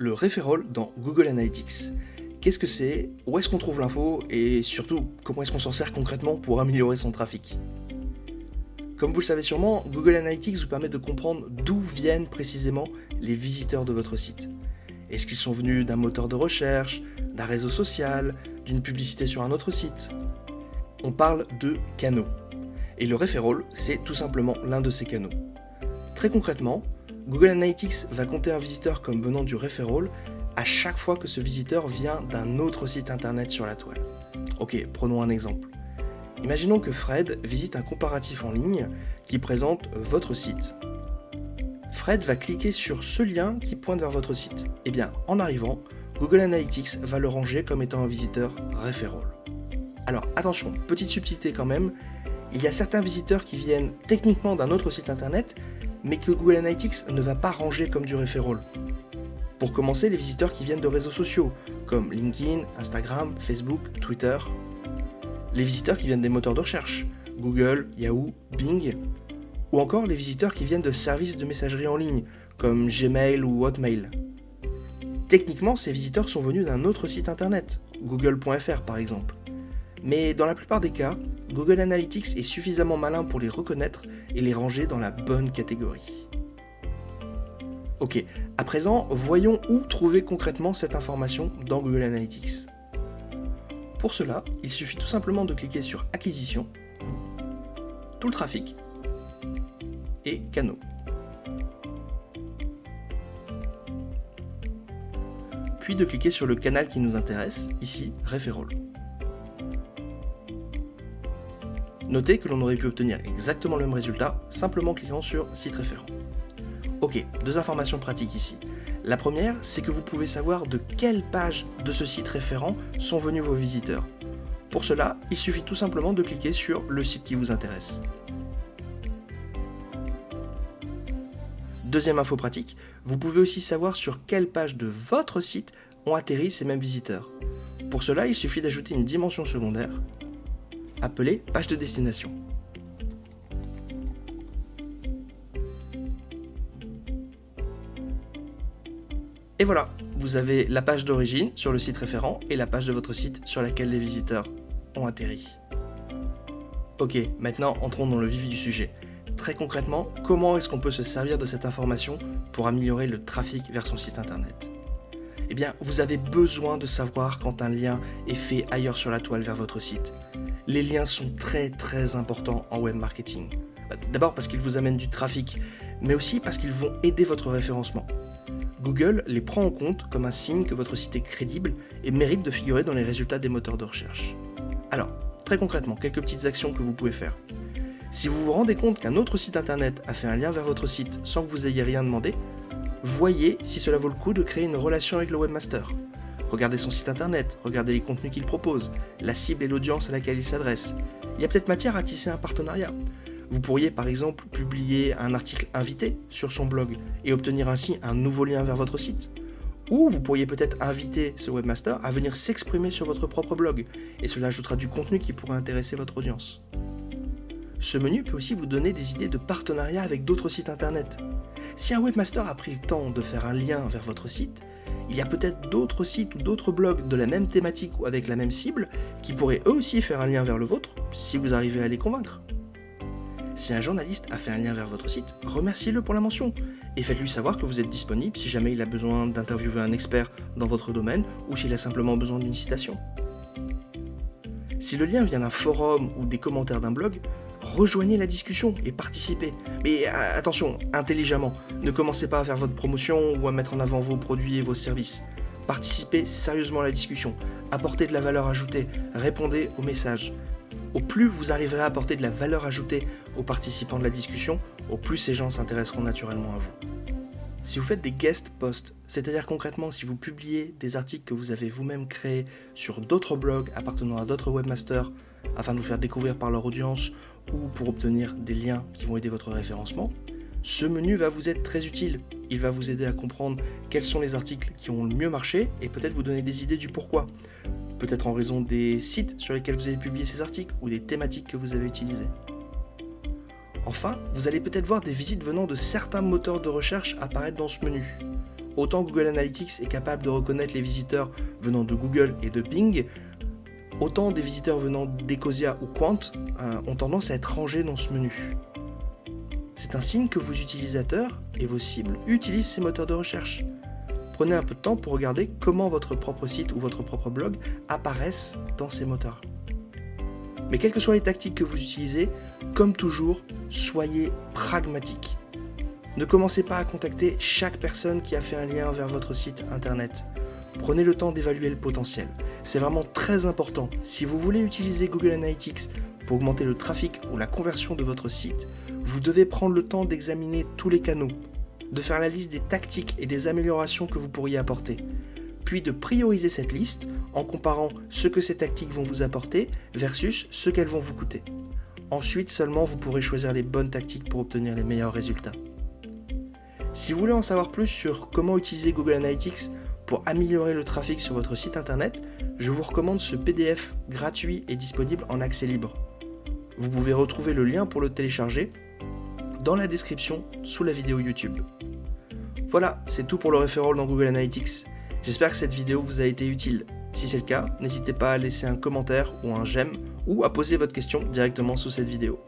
Le referral dans Google Analytics. Qu'est-ce que c'est? Où est-ce qu'on trouve l'info? Et surtout, comment est-ce qu'on s'en sert concrètement pour améliorer son trafic? Comme vous le savez sûrement, Google Analytics vous permet de comprendre d'où viennent précisément les visiteurs de votre site. Est-ce qu'ils sont venus d'un moteur de recherche, d'un réseau social, d'une publicité sur un autre site? On parle de canaux. Et le referral, c'est tout simplement l'un de ces canaux. Très concrètement, Google Analytics va compter un visiteur comme venant du referral à chaque fois que ce visiteur vient d'un autre site internet sur la toile. Ok, prenons un exemple. Imaginons que Fred visite un comparatif en ligne qui présente votre site. Fred va cliquer sur ce lien qui pointe vers votre site. Eh bien, en arrivant, Google Analytics va le ranger comme étant un visiteur referral. Alors attention, petite subtilité quand même, il y a certains visiteurs qui viennent techniquement d'un autre site internet, mais que Google Analytics ne va pas ranger comme du referral. Pour commencer, les visiteurs qui viennent de réseaux sociaux, comme LinkedIn, Instagram, Facebook, Twitter. Les visiteurs qui viennent des moteurs de recherche, Google, Yahoo, Bing. Ou encore les visiteurs qui viennent de services de messagerie en ligne, comme Gmail ou Hotmail. Techniquement, ces visiteurs sont venus d'un autre site internet, google.fr par exemple. Mais dans la plupart des cas, Google Analytics est suffisamment malin pour les reconnaître et les ranger dans la bonne catégorie. Ok, à présent, voyons où trouver concrètement cette information dans Google Analytics. Pour cela, il suffit tout simplement de cliquer sur Acquisition, Tout le trafic et Canaux. Puis de cliquer sur le canal qui nous intéresse, ici Referral. Notez que l'on aurait pu obtenir exactement le même résultat simplement en cliquant sur Site référent. Ok, deux informations pratiques ici. La première, c'est que vous pouvez savoir de quelle page de ce site référent sont venus vos visiteurs. Pour cela, il suffit tout simplement de cliquer sur le site qui vous intéresse. Deuxième info pratique, vous pouvez aussi savoir sur quelle page de votre site ont atterri ces mêmes visiteurs. Pour cela, il suffit d'ajouter une dimension secondaire appelée page de destination. Et voilà, vous avez la page d'origine sur le site référent et la page de votre site sur laquelle les visiteurs ont atterri. Ok, maintenant entrons dans le vif du sujet. Très concrètement, comment est-ce qu'on peut se servir de cette information pour améliorer le trafic vers son site internet? Eh bien, vous avez besoin de savoir quand un lien est fait ailleurs sur la toile vers votre site. Les liens sont très importants en web marketing. D'abord parce qu'ils vous amènent du trafic, mais aussi parce qu'ils vont aider votre référencement. Google les prend en compte comme un signe que votre site est crédible et mérite de figurer dans les résultats des moteurs de recherche. Alors, très concrètement, quelques petites actions que vous pouvez faire. Si vous vous rendez compte qu'un autre site internet a fait un lien vers votre site sans que vous ayez rien demandé, voyez si cela vaut le coup de créer une relation avec le webmaster. Regardez son site internet, regardez les contenus qu'il propose, la cible et l'audience à laquelle il s'adresse. Il y a peut-être matière à tisser un partenariat. Vous pourriez par exemple publier un article invité sur son blog et obtenir ainsi un nouveau lien vers votre site. Ou vous pourriez peut-être inviter ce webmaster à venir s'exprimer sur votre propre blog, et cela ajoutera du contenu qui pourrait intéresser votre audience. Ce menu peut aussi vous donner des idées de partenariat avec d'autres sites internet. Si un webmaster a pris le temps de faire un lien vers votre site, il y a peut-être d'autres sites ou d'autres blogs de la même thématique ou avec la même cible qui pourraient eux aussi faire un lien vers le vôtre si vous arrivez à les convaincre. Si un journaliste a fait un lien vers votre site, remerciez-le pour la mention et faites-lui savoir que vous êtes disponible si jamais il a besoin d'interviewer un expert dans votre domaine ou s'il a simplement besoin d'une citation. Si le lien vient d'un forum ou des commentaires d'un blog, rejoignez la discussion et participez. Mais attention, intelligemment, ne commencez pas à faire votre promotion ou à mettre en avant vos produits et vos services. Participez sérieusement à la discussion, apportez de la valeur ajoutée, répondez aux messages. Au plus vous arriverez à apporter de la valeur ajoutée aux participants de la discussion, au plus ces gens s'intéresseront naturellement à vous. Si vous faites des guest posts, c'est-à-dire concrètement si vous publiez des articles que vous avez vous-même créés sur d'autres blogs appartenant à d'autres webmasters afin de vous faire découvrir par leur audience ou pour obtenir des liens qui vont aider votre référencement, ce menu va vous être très utile. Il va vous aider à comprendre quels sont les articles qui ont le mieux marché et peut-être vous donner des idées du pourquoi. Peut-être en raison des sites sur lesquels vous avez publié ces articles ou des thématiques que vous avez utilisées. Enfin, vous allez peut-être voir des visites venant de certains moteurs de recherche apparaître dans ce menu. autant Google Analytics est capable de reconnaître les visiteurs venant de Google et de Bing, autant des visiteurs venant d'Ecosia ou Quant ont tendance à être rangés dans ce menu. C'est un signe que vos utilisateurs et vos cibles utilisent ces moteurs de recherche. Prenez un peu de temps pour regarder comment votre propre site ou votre propre blog apparaissent dans ces moteurs. Mais quelles que soient les tactiques que vous utilisez, comme toujours, soyez pragmatique. Ne commencez pas à contacter chaque personne qui a fait un lien vers votre site internet. Prenez le temps d'évaluer le potentiel. C'est vraiment très important. Si vous voulez utiliser Google Analytics pour augmenter le trafic ou la conversion de votre site, vous devez prendre le temps d'examiner tous les canaux, de faire la liste des tactiques et des améliorations que vous pourriez apporter, puis de prioriser cette liste en comparant ce que ces tactiques vont vous apporter versus ce qu'elles vont vous coûter. Ensuite seulement vous pourrez choisir les bonnes tactiques pour obtenir les meilleurs résultats. Si vous voulez en savoir plus sur comment utiliser Google Analytics pour améliorer le trafic sur votre site internet, je vous recommande ce PDF gratuit et disponible en accès libre. Vous pouvez retrouver le lien pour le télécharger dans la description sous la vidéo YouTube. Voilà, c'est tout pour le referral dans Google Analytics. J'espère que cette vidéo vous a été utile. Si c'est le cas, n'hésitez pas à laisser un commentaire ou un j'aime ou à poser votre question directement sous cette vidéo.